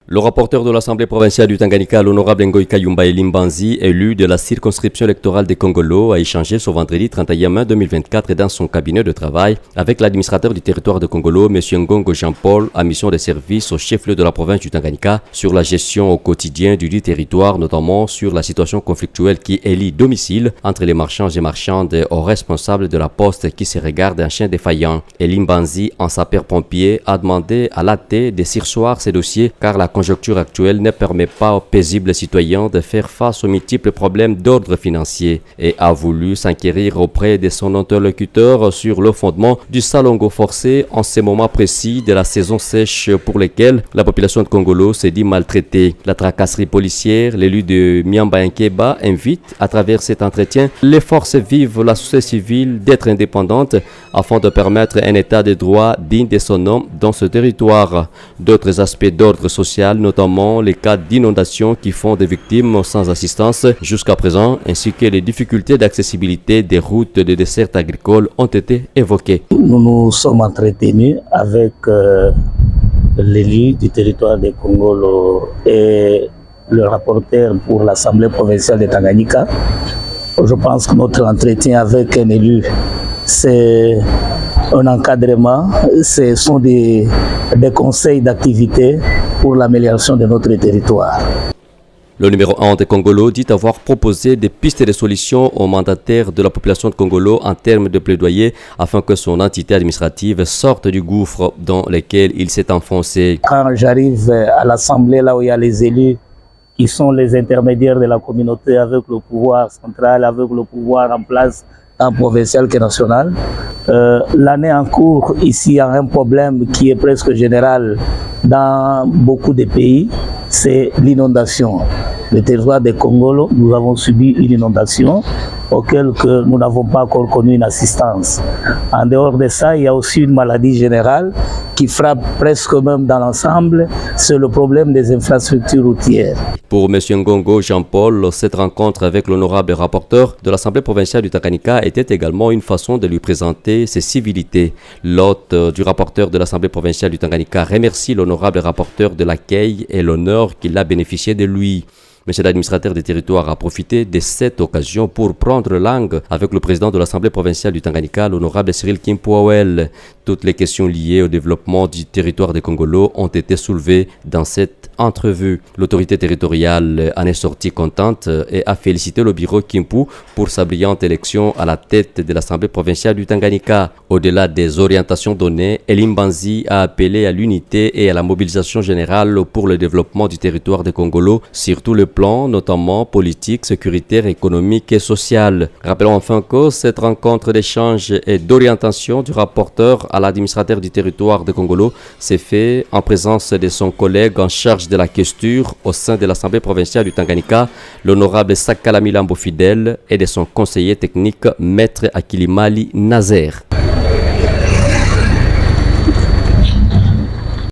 Le rapporteur de l'Assemblée provinciale du Tanganyika, l'honorable Ngoï Kayumba Elimbanzi, élu de la circonscription électorale des Congolo, a échangé ce vendredi 31 mai 2024 dans son cabinet de travail avec l'administrateur du territoire de Congolo, M. Ngongo Jean-Paul, à mission de service au chef-lieu de la province du Tanganyika, sur la gestion au quotidien du dit territoire, notamment sur la situation conflictuelle qui élit domicile entre les marchands et marchandes aux responsables de la poste qui se regardent un chien défaillant. Elimbanzi, en sapeur-pompier, a demandé à l'AT de surseoir ces dossiers car la conjoncture actuelle ne permet pas aux paisibles citoyens de faire face aux multiples problèmes d'ordre financier et a voulu s'enquérir auprès de son interlocuteur sur le fondement du salongo forcé en ces moments précis de la saison sèche pour lesquels la population de Congolo s'est dit maltraitée. La tracasserie policière, l'élu de Miamba Nkeba invite à travers cet entretien les forces vives, la société civile d'être indépendantes afin de permettre un état de droit digne de son nom dans ce territoire. D'autres aspects d'ordre social, notamment les cas d'inondation qui font des victimes sans assistance jusqu'à présent, ainsi que les difficultés d'accessibilité des routes de dessert agricole ont été évoquées. Nous nous sommes entretenus avec l'élu du territoire de Congolo et le rapporteur pour l'Assemblée provinciale de Tanganyika. Je pense que notre entretien avec un élu, c'est un encadrement, ce sont des conseils d'activité pour l'amélioration de notre territoire. Le numéro 1 de Congolo dit avoir proposé des pistes de solutions aux mandataires de la population de Congolo en termes de plaidoyer afin que son entité administrative sorte du gouffre dans lequel il s'est enfoncé. Quand j'arrive à l'Assemblée, là où il y a les élus qui sont les intermédiaires de la communauté avec le pouvoir central, avec le pouvoir en place, tant provincial que national, l'année en cours, ici, il y a un problème qui est presque général dans beaucoup de pays, c'est l'inondation. Le territoire de Congolo, nous avons subi une inondation auquel que nous n'avons pas encore connu une assistance. En dehors de ça, il y a aussi une maladie générale qui frappe presque même dans l'ensemble, c'est le problème des infrastructures routières. Pour M. Ngongo Jean-Paul, cette rencontre avec l'honorable rapporteur de l'Assemblée provinciale du Tanganyika était également une façon de lui présenter ses civilités. L'hôte du rapporteur de l'Assemblée provinciale du Tanganyika remercie l'honorable rapporteur de l'accueil et l'honneur qu'il a bénéficié de lui. Monsieur l'administrateur des territoires a profité de cette occasion pour prendre langue avec le président de l'Assemblée provinciale du Tanganyika, l'honorable Cyril Kimpouawel. Toutes les questions liées au développement du territoire de Congolo ont été soulevées dans cette entrevue. L'autorité territoriale en est sortie contente et a félicité le bureau Kimpou pour sa brillante élection à la tête de l'Assemblée provinciale du Tanganyika. Au-delà des orientations données, Elimbanzi a appelé à l'unité et à la mobilisation générale pour le développement du territoire de Congolo, surtout le plan, notamment politique, sécuritaire, économique et social. Rappelons enfin que cette rencontre d'échange et d'orientation du rapporteur à l'administrateur du territoire de Congolo s'est fait en présence de son collègue en charge de la questure au sein de l'Assemblée provinciale du Tanganyika, l'honorable Sakalami Lambo Fidèle, et de son conseiller technique, Maître Akilimali Nazer.